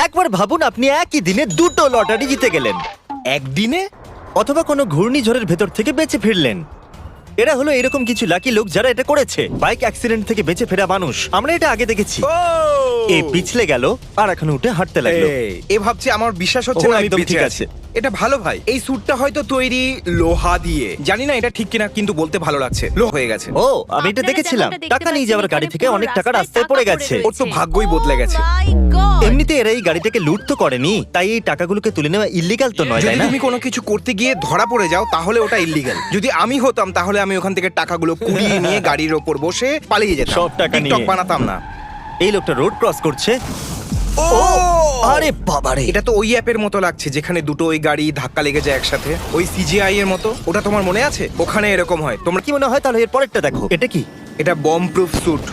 একবার ভাবুন আপনি একই দিনে দুটো লটারি জিতে গেলেন, একদিনে? অথবা কোনো ঘূর্ণিঝড়ের ভেতর থেকে বেঁচে ফিরলেন। এরা হলো এরকম কিছু লাকি লোক যারা এটা করেছে, বাইক অ্যাক্সিডেন্ট থেকে বেঁচে ফেরা মানুষ। আমরা এটা আগে দেখেছি। ও এ পিছলে গেল আর এখন উঠে হাঁটতে লাগলো। এ ভাবছে আমার বিশ্বাস হচ্ছে ও, না আমি একদম বেঁচে ঠিক আছি। আছে। এটা ভালো ভাই। এই স্যুটটা হয়তো তৈরি লোহা দিয়ে, জানি না এটা ঠিক কিনা, কিন্তু বলতে ভালো লাগছে। লোহা হয়ে গেছে। ও, আমি এটা আপনারা দেখেছিলাম। যেমনটা দেখতে টাকা নিয়ে যাওয়ার পাচ্ছেন, গাড়ি থেকে এখানে অনেক পুরো টাকা রাস্তায় রাস্তায় পড়ে টাকা গেছে। পড়ে ওর তো ভাগ্যই বদলে গেছে। Oh my God! এমনিতে এরা এই গাড়িটাকে লুট তো করেনি, তাই এই টাকাগুলোকে তুলে নেওয়া ইল্লিগাল তো নয়, তাই যদি না? তুমি কোনো কিছু করতে গিয়ে ধরা পড়ে যাও তাহলে ওটা ইল্লিগাল। যদি আমি হতাম তাহলে আমি ওখান থেকে টাকাগুলো কুড়িয়ে নিয়ে গাড়ির ওপর বসে পালিয়ে যেতাম। সব টাকা টিকটক নিয়ে। বানাতাম না। এই লোকটা রোড ক্রস করছে। ও আরে বাবারে, এটা তো ওই অ্যাপের মতো লাগছে যেখানে দুটো ওই গাড়ি ধাক্কা লেগে যায় একসাথে, ওই সিজিআই এর মতো। ওটা তোমার মনে আছে? ওখানে এরকম হয়। তোমরা কি মনে হয় তাহলে এর পরেরটা দেখো। এটা কি? এটা বম প্রুফ স্যুট।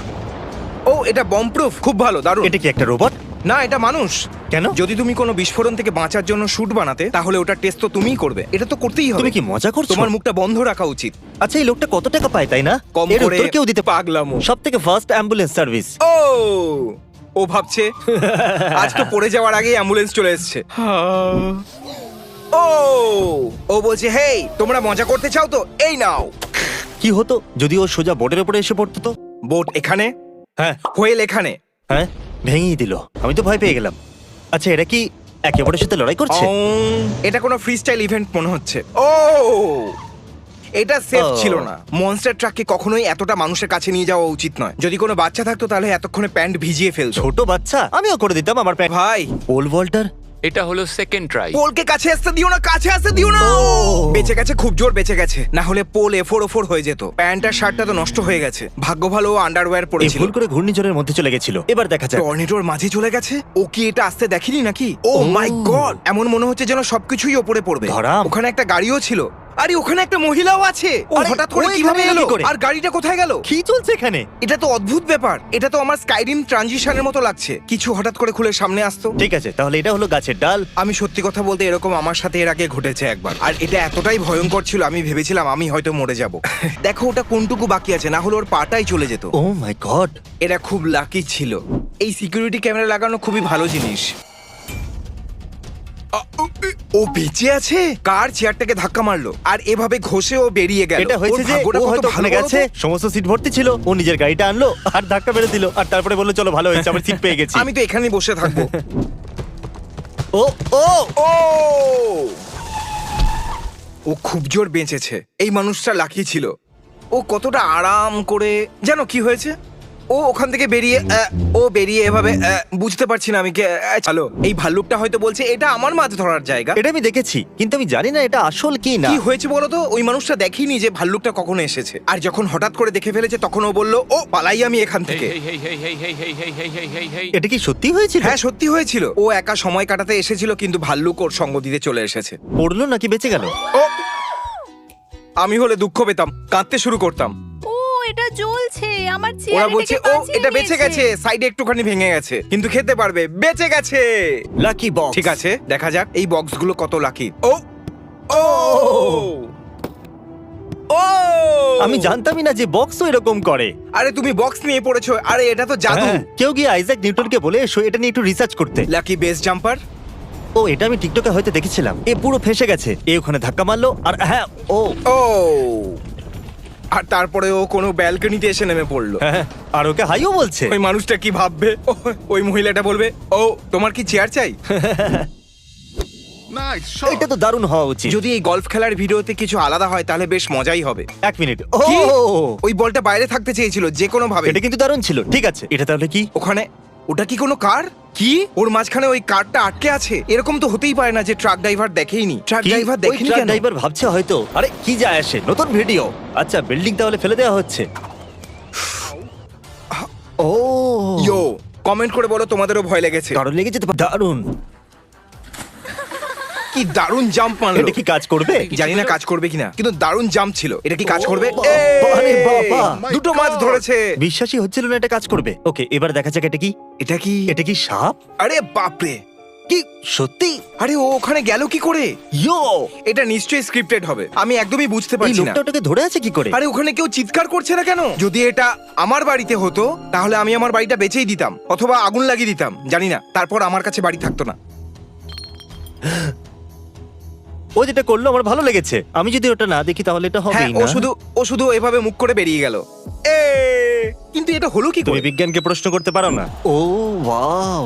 ও এটা বম প্রুফ, খুব ভালো, দারুণ। এটা কি একটা রোবট? না, এটা মানুষ। কেন? যদি তুমি কোনো বিস্ফোরণ থেকে বাঁচার জন্য স্যুট বানাতে তাহলে ওটা টেস্ট তো তুমিই করবে। এটা তো করতেই হবে। তুমি কি মজা করছো? তোমার মুখটা বন্ধ রাখা উচিত। আচ্ছা, এই লোকটা কত টাকা পায়, তাই না? কম এর করে উত্তর কেউ দিতে পাগলামো। সব থেকে ফার্স্ট অ্যাম্বুলেন্স সার্ভিস। ও ও ভাবছে আজ তো পড়ে যাওয়ার আগেই অ্যাম্বুলেন্স চলে এসেছে। ও ও বলছে, হেই তোমরা মজা করতে চাও তো এই নাও। কি হতো যদি ও সোজা বোর্ডের উপরে এসে পড়তো তো? বোট এখানে, হ্যাঁ হোয়েল এখানে। হ্যাঁ, ভেঙেই দিল। আমি তো ভয় পেয়ে গেলাম। আচ্ছা, এরা কি একে অপরের সাথে লড়াই করছে? এটা কোনো ফ্রি স্টাইল ইভেন্ট মনে হচ্ছে। ও এটা সেফ ও। ছিল না। মনস্টার ট্রাককে কখনোই এতটা মানুষের কাছে নিয়ে যাওয়া উচিত নয়। যদি কোনো বাচ্চা থাকতো তাহলে এতক্ষণে প্যান্ট ভিজিয়ে ফেলতো। ছোট বাচ্চা, আমিও করে দিতাম আমার প্যান্ট। ভাই পোল ভল্টার। এটা হলো সেকেন্ড ট্রাই। পোলকে কাছে আসতে দিও না, কাছে আসতে দিও না। ও। বেঁচে গেছে, খুব জোর বেঁচে গেছে। না হলে পোল এফোর হয়ে যেত। প্যান্ট আর শার্টটা তো নষ্ট হয়ে গেছে। ভাগ্য ভালো আন্ডারওয়্যার এই পরেছিল। ভুল করে ঘূর্ণিঝড়ের মধ্যে চলে গেছিল। এবার দেখা যাক। টর্নেডোর মাঝে চলে গেছে। ও কি এটা আসতে দেখেনি নাকি? ও ও। মাই গড, এমন মনে হচ্ছে যেন সবকিছুই ওপরে পড়বে। ধরাম। ওখানে একটা গাড়িও ছিল। আরে ওখানে একটা মহিলাও আছে। ও আরে, হঠাৎ করে ও কিভাবে এখানে এলো? কি করে? আর গাড়িটা কোথায় গেল? কি চলছে এখানে? এটা তো অদ্ভুত ব্যাপার। এটা তো আমার স্কাইরিম ট্রানজিশনের মতো লাগছে। কিছু হঠাৎ করে খুলে সামনে আসতো। ঠিক আছে, তাহলে এটা হলো গাছের ডাল। আমি সত্যি কথা বলতে এরকম আমার সাথে এর আগে ঘটেছে একবার। আর এটা এতটাই ভয়ঙ্কর ছিল আমি ভেবেছিলাম আমি হয়তো মরে যাব। দেখো ওটা কোনটুকু বাকি আছে, না হলে ওর পাটাই চলে যেত। ও মাই গড। এরা খুব লাকি ছিল। এই সিকিউরিটি ক্যামেরা লাগানো খুবই ভালো জিনিস। ও বেঁচে আছে। কার চেয়ারটাকে ধাক্কা মারলো আর এভাবে ঘষে ও বেরিয়ে গেল। এটা হয়েছে ওর যে ভাগ্যটা ও কত হয়তো ভালো ওখানে বলো গেছে, তো? সমস্ত সিট ভর্তি ছিল, ও নিজের গাড়িটা আনলো আর ধাক্কা মেরে দিল, আর তারপরে বললো চলো ভালো হয়েছে, আমার সিট পেয়ে গেছি। আমি তো এখানেই বসে থাকবো। ও ও ও ও খুব জোর বেঁচেছে। এই মানুষটা লাকি ছিল। ও কতটা আরাম করে, জানো কি হয়েছে? ও ওখান থেকে বেরিয়ে এভাবে বুঝতে পারছি না আমি কে। চলো, এই ভাল্লুকটা হয়তো বলছে এটা আমার মাছ ধরার জায়গা। এটা আমি দেখেছি, কিন্তু আমি জানি না এটা আসল কি না। কি হয়েছে বলো তো? ওই মানুষটা দেখিনি যে ভাল্লুকটা কখনো এসেছে। আর যখন হঠাৎ করে দেখে ফেলেছে তখন ও বলল ও পালাই আমি এখান থেকে। এটা কি সত্যি হয়েছিল? হ্যাঁ সত্যি হয়েছিল। ও একা সময় কাটাতে এসেছিল কিন্তু ভাল্লুক ওর সঙ্গ দিতে চলে এসেছে। পড়লো নাকি বেঁচে গেল? ও আমি হলে দুঃখ পেতাম, কাঁদতে শুরু করতাম। ও এটা জ্বলছে, আমার ওরা চেয়ার বলছে ও এটা বেঁচে গেছে, সাইডে একটুখানি ভেঙে গেছে কিন্তু খেতে পারবে, বেঁচে গেছে। Lucky box. ঠিক আছে, দেখা যাক এই বক্সগুলো কত লাকি। ও ও ও আমি জানতামই না যে বক্সও এরকম করে। আরে তুমি বক্স নিয়ে পড়েছো? আরে এটা তো জাদু। হ্যাঁ, কেউ গিয়ে আইজ্যাক নিউটনকে বলে এসো এটা নিয়ে একটু রিসার্চ করতে। Lucky base jumper. ও এটা আমি টিকটকে হয়তো দেখেছিলাম। এ পুরো ফেঁসে গেছে, এ ওখানে ধাক্কা মারলো আর হ্যাঁ ও ও আর তারপরে ও কোনো ব্যালকনিতে এসে নেমে পড়লো। হ্যাঁ, আর ওকে হাইও বলছে। ওই মানুষটা কি ভাববে? ওই মহিলাটা বলবে ও তোমার কি চেয়ার চাই? এটা তো দারুণ হওয়া উচিত। যদি এই গলফ খেলার ভিডিওতে কিছু আলাদা হয় তাহলে বেশ মজাই হবে। এক মিনিট। ও কি? ওই বলটা বাইরে থাকতে চেয়েছিল যে কোনো ভাবে। এটা কিন্তু দারুণ ছিল। ঠিক আছে, এটা তাহলে কি? ওখানে ওটা কি কোনো কার? কি ওর মাঝখানে ওই কারটা আটকে আছে? এরকম তো হতেই পারে না যে ট্রাক ড্রাইভার দেখেইনি। ট্রাক কি? ড্রাইভার ওই দেখেনি ট্রাক কেন? ড্রাইভার ভাবছে হয়তো আরে কি যায় আসে, নতুন ভিডিও। আচ্ছা, বিল্ডিং তাহলে ফেলে দেওয়া হচ্ছে। ও ইয়ো কমেন্ট করে বলো তোমাদেরও ভয় লেগেছে। দারুণ লেগেছে তো। দারুণ। কি দারুণ জাম্প মারলো। এটা কি কাজ করবে? জানি না কাজ করবে কিনা কিন্তু দারুণ জাম্প ছিল। এটা কি কাজ করবে? বাবারে বাবা! দুটো মাছ ধরেছে। বিশ্বাসই হচ্ছিল না এটা কাজ করবে। ওকে, এবার দেখা যাক এটা কি। এটা কি? এটা কি সাপ? আরে বাপরে, কি সত্যি? আরে ও ওখানে গেল কি করে? ইয়ো, এটা নিশ্চয়ই স্ক্রিপ্টেড হবে, আমি একদমই বুঝতে এই পারছি না। লোকটা ওটাকে ধরে আছে কি করে? আরে ওখানে কেউ চিৎকার করছে না কেন? যদি এটা আমার বাড়িতে হতো তাহলে আমি আমার বাড়িটা বেচেই দিতাম অথবা আগুন লাগিয়ে দিতাম, জানি না, তারপর আমার কাছে বাড়ি থাকতো না। ও যেটা করলো আমার ভালো লেগেছে। আমি যদি ওটা না দেখি তাহলে এটা হ্যাঁ, হবেই না। ও শুধু এভাবে মুখ করে বেরিয়ে গেল। কিন্তু এটা হলো কি তুমি করে? বিজ্ঞানকে প্রশ্ন করতে পারো না। ও ওয়াও,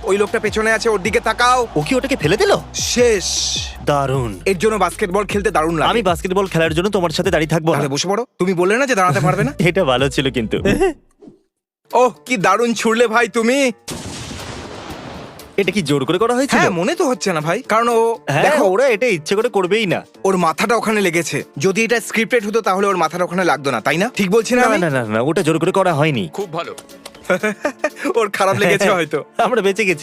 ওই লোকটা পেছনে আছে, ওর দিকে তাকাও। ও কি ওটাকে ফেলে দিল? শেষ। দারুণ। এর জন্য বাস্কেটবল খেলতে দারুণ লাগে। আমি বাস্কেটবল খেলার জন্য তোমার সাথে দাঁড়িয়ে থাকবো না। তাহলে বসে পড়ো। তুমি বললে না যে দাঁড়াতে পারবে না? এটা ভালো ছিল কিন্তু। কি দারুণ ছুড়লে ভাই তুমি। এটা কি জোর করে করা হয়েছিল? হ্যাঁ, মনে তো হচ্ছে না ভাই, কারণ হ্যাঁ, দেখো ওরা এটা ইচ্ছে করে করবেই না। ওর মাথাটা ওখানে লেগেছে। যদি এটা স্ক্রিপ্টেড হতো তাহলে ওর মাথাটা ওখানে লাগতো না, তাই না? ঠিক বলছি না না আমি? না না না, ওটা জোর করে করা হয়নি। খুব ভালো। ওর খারাপ লেগেছে হয়তো। আমরা বেঁচে গেছি।